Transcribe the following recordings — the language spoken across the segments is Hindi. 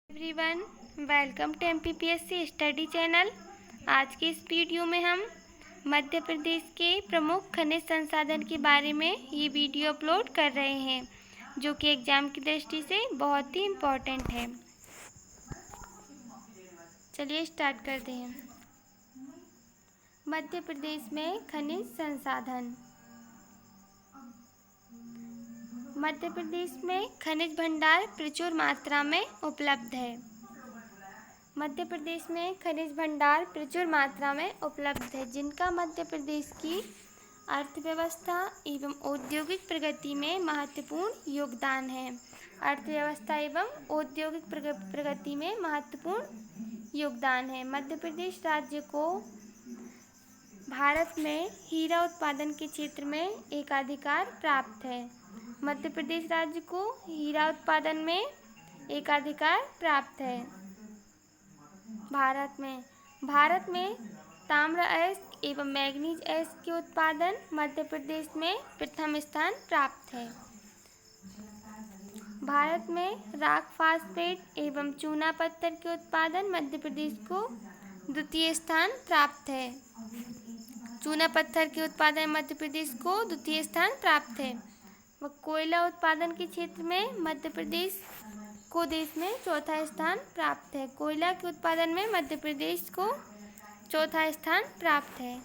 Everyone, welcome to MPPSC study channel. आज के इस वीडियो में हम मध्य प्रदेश के प्रमुख खनिज संसाधन के बारे में ये वीडियो अपलोड कर रहे हैं, जो कि एग्ज़ाम की दृष्टि से बहुत ही इम्पोर्टेंट है। चलिए स्टार्ट करते हैं। मध्य प्रदेश में खनिज संसाधन। मध्य प्रदेश में खनिज भंडार प्रचुर मात्रा में उपलब्ध है। मध्य प्रदेश में खनिज भंडार प्रचुर मात्रा में उपलब्ध है, जिनका मध्य प्रदेश की अर्थव्यवस्था एवं औद्योगिक प्रगति में महत्वपूर्ण योगदान है। अर्थव्यवस्था एवं औद्योगिक प्रगति में महत्वपूर्ण योगदान है। मध्य प्रदेश राज्य को भारत में हीरा उत्पादन के क्षेत्र में एकाधिकार प्राप्त है। मध्य प्रदेश राज्य को हीरा उत्पादन में एकाधिकार प्राप्त है। भारत में ताम्र अयस्क एवं मैंगनीज अयस्क के उत्पादन मध्य प्रदेश में प्रथम स्थान प्राप्त है। भारत में राख फास्फेट एवं चूना पत्थर के उत्पादन मध्य प्रदेश को द्वितीय स्थान प्राप्त है। चूना पत्थर के उत्पादन मध्य प्रदेश को द्वितीय स्थान प्राप्त है। व कोयला उत्पादन के क्षेत्र में मध्य प्रदेश को देश में चौथा स्थान प्राप्त है। कोयला के उत्पादन में मध्य प्रदेश को चौथा स्थान प्राप्त है।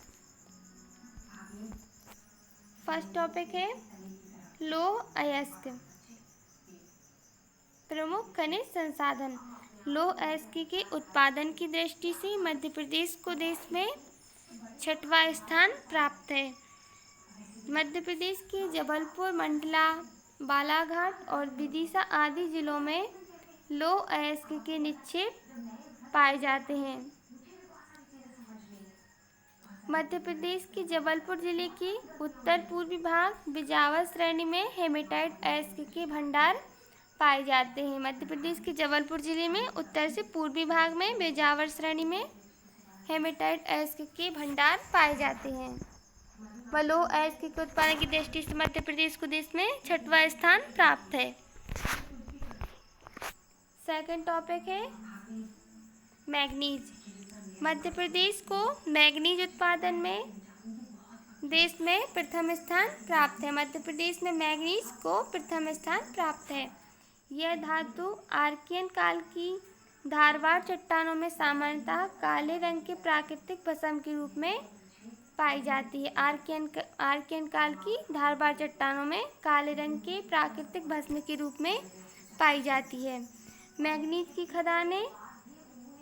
फर्स्ट टॉपिक है लौह अयस्क। प्रमुख खनिज संसाधन। लौह अयस्क के उत्पादन की दृष्टि से मध्य प्रदेश को देश में छठवां स्थान प्राप्त है। मध्य प्रदेश के जबलपुर, मंडला, बालाघाट और विदिशा आदि जिलों में लौह अयस्क के निक्षेप पाए जाते हैं। मध्य प्रदेश के जबलपुर जिले के उत्तर पूर्वी भाग बिजावर श्रेणी में हेमेटाइट अयस्क के भंडार पाए जाते हैं। मध्य प्रदेश के जबलपुर जिले में उत्तर से पूर्वी भाग में बिजावर श्रेणी में हेमेटाइट अयस्क के भंडार पाए जाते हैं। व लौह अयस्क के उत्पादन की दृष्टि से मध्य प्रदेश को देश में छठवां स्थान प्राप्त है। सेकंड टॉपिक है मैंगनीज। मध्य प्रदेश को मैंगनीज उत्पादन में देश में प्रथम स्थान प्राप्त है। मध्य प्रदेश में मैंगनीज को प्रथम स्थान प्राप्त है। यह धातु आर्कियन काल की धारवाड़ चट्टानों में सामान्यतः काले रंग के प्राकृतिक भस्म के रूप में पाई जाती है। आर्कियन काल की धारवाड़ चट्टानों में काले रंग के प्राकृतिक भस्म के रूप में पाई जाती है। मैंगनीज की खदानें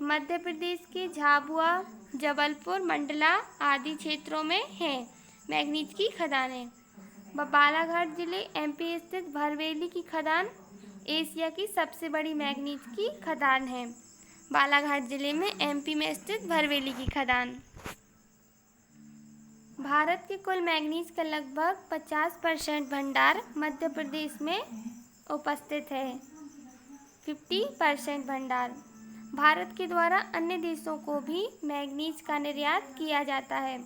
मध्य प्रदेश के झाबुआ, जबलपुर, मंडला आदि क्षेत्रों में हैं। मैंगनीज की खदानें व बालाघाट जिले एमपी स्थित भरवेली की खदान एशिया की सबसे बड़ी मैंगनीज की खदान है। बालाघाट जिले में एमपी में स्थित भरवेली की खदान। भारत के कुल मैंगनीज का लगभग 50% भंडार मध्य प्रदेश में उपस्थित है। 50% भंडार। भारत के द्वारा अन्य देशों को भी मैंगनीज का निर्यात किया जाता है।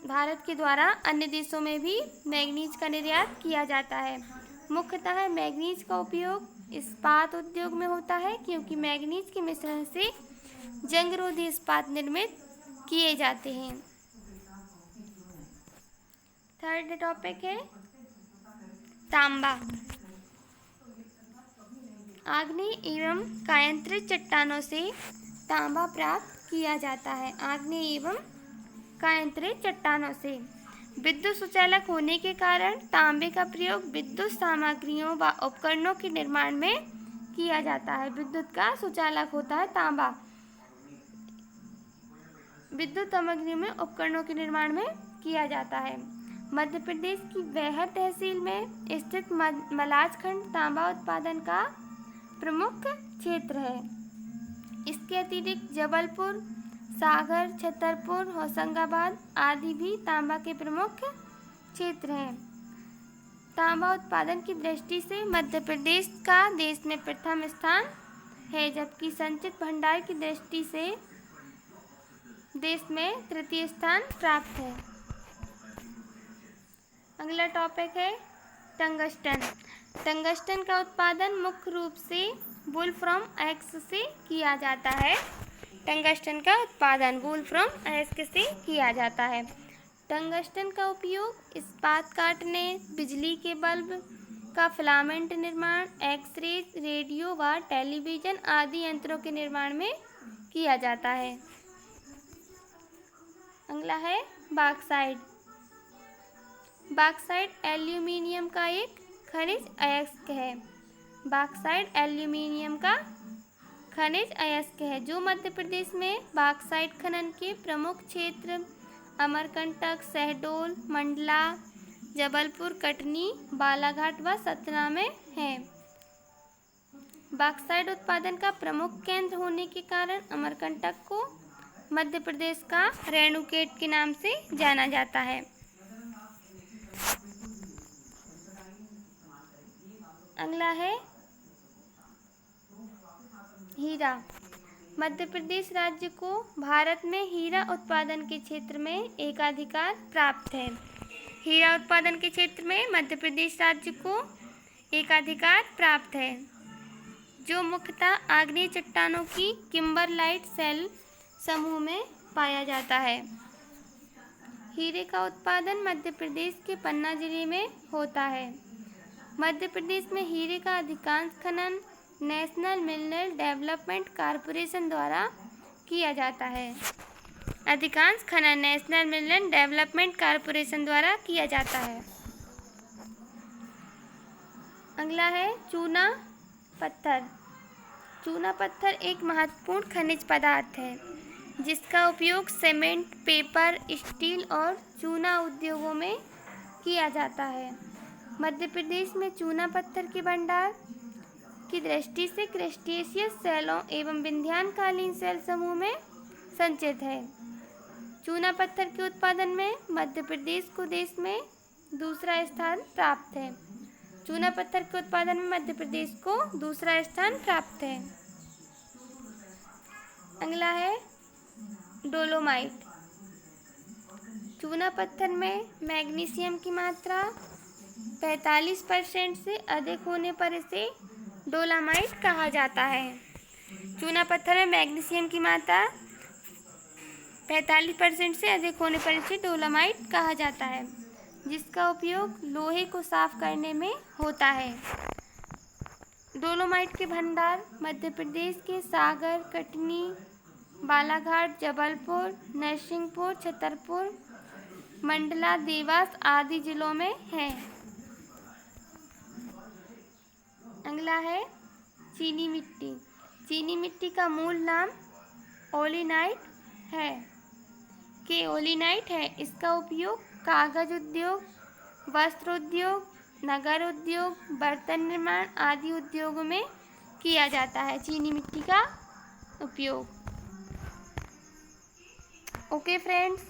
भारत के द्वारा अन्य देशों में भी मैंगनीज का निर्यात किया जाता है। मुख्यतः मैंगनीज का उपयोग इस्पात उद्योग में होता है, क्योंकि मैंगनीज के मिश्रण से जंगरोधी इस्पात निर्मित किए जाते हैं। थर्ड टॉपिक है तांबा। आग्नेय एवं कायांतरित चट्टानों से तांबा प्राप्त किया जाता है। आग्नेय एवं कायांतरित चट्टानों से विद्युत सुचालक होने के कारण तांबे का प्रयोग विद्युत सामग्रियों व उपकरणों के निर्माण में किया जाता है। विद्युत का सुचालक होता है तांबा। विद्युत सामग्रियों में उपकरणों के निर्माण में किया जाता है। मध्य प्रदेश की बैहर तहसील में स्थित मलाजखंड तांबा उत्पादन का प्रमुख क्षेत्र है। इसके अतिरिक्त जबलपुर, सागर, छतरपुर, होशंगाबाद आदि भी तांबा के प्रमुख क्षेत्र हैं। तांबा उत्पादन की दृष्टि से मध्य प्रदेश का देश में प्रथम स्थान है, जबकि संचित भंडार की दृष्टि से देश में तृतीय स्थान प्राप्त है। अगला टॉपिक है टंगस्टन। टंगस्टन का उत्पादन मुख्य रूप से वुल्फ्राम एक्स से किया जाता है। टंगस्टन का उत्पादन वुल्फ्राम एक्स से किया जाता है। टंगस्टन का उपयोग इस्पात काटने, बिजली के बल्ब का फिलामेंट निर्माण, एक्सरे, रेडियो व टेलीविज़न आदि यंत्रों के निर्माण में किया जाता है। अगला है बॉक्साइट। बॉक्साइट एल्यूमीनियम का एक खनिज अयस्क है। बॉक्साइट एल्यूमीनियम का खनिज अयस्क है जो मध्य प्रदेश में बॉक्साइट खनन के प्रमुख क्षेत्र अमरकंटक, शहडोल, मंडला, जबलपुर, कटनी, बालाघाट व सतना में है। बॉक्साइट उत्पादन का प्रमुख केंद्र होने के कारण अमरकंटक को मध्य प्रदेश का रेणुकेट के नाम से जाना जाता है। अगला है हीरा। मध्य प्रदेश राज्य को भारत में हीरा उत्पादन के क्षेत्र में एकाधिकार प्राप्त है। हीरा उत्पादन के क्षेत्र में मध्य प्रदेश राज्य को एकाधिकार प्राप्त है, जो मुख्यतः आग्नेय चट्टानों की किम्बरलाइट शेल समूह में पाया जाता है। हीरे का उत्पादन मध्य प्रदेश के पन्ना जिले में होता है। मध्य प्रदेश में हीरे का अधिकांश खनन नेशनल मिनरल डेवलपमेंट कॉरपोरेशन द्वारा किया जाता है। अधिकांश खनन नेशनल मिनरल डेवलपमेंट कॉरपोरेशन द्वारा किया जाता है। अगला है चूना पत्थर। चूना पत्थर एक महत्वपूर्ण खनिज पदार्थ है जिसका उपयोग सीमेंट, पेपर, स्टील और चूना उद्योगों में किया जाता है। मध्य प्रदेश में चूना पत्थर के भंडार की दृष्टि से क्रस्टेशियस सेलों एवं विंध्याकालीन सेल समूह में संचित है। चूना पत्थर के उत्पादन में मध्य प्रदेश को देश में दूसरा स्थान प्राप्त है। चूना पत्थर के उत्पादन में मध्य प्रदेश को दूसरा स्थान प्राप्त है। अगला है डोलोमाइट। चूना पत्थर में मैग्नीशियम की मात्रा 45% से अधिक होने पर इसे डोलोमाइट कहा जाता है। चूना पत्थर में मैग्नीशियम की मात्रा 45% से अधिक होने पर इसे डोलोमाइट कहा जाता है, जिसका उपयोग लोहे को साफ करने में होता है। डोलोमाइट के भंडार मध्य प्रदेश के सागर, कटनी, बालाघाट, जबलपुर, नरसिंहपुर, छतरपुर, मंडला, देवास आदि जिलों में है। अगला है चीनी मिट्टी। चीनी मिट्टी का मूल नाम ओलिनाइट है। इसका उपयोग कागज उद्योग, वस्त्र उद्योग, नगर उद्योग, बर्तन निर्माण आदि उद्योगों में किया जाता है। चीनी मिट्टी का उपयोग। Okay friends.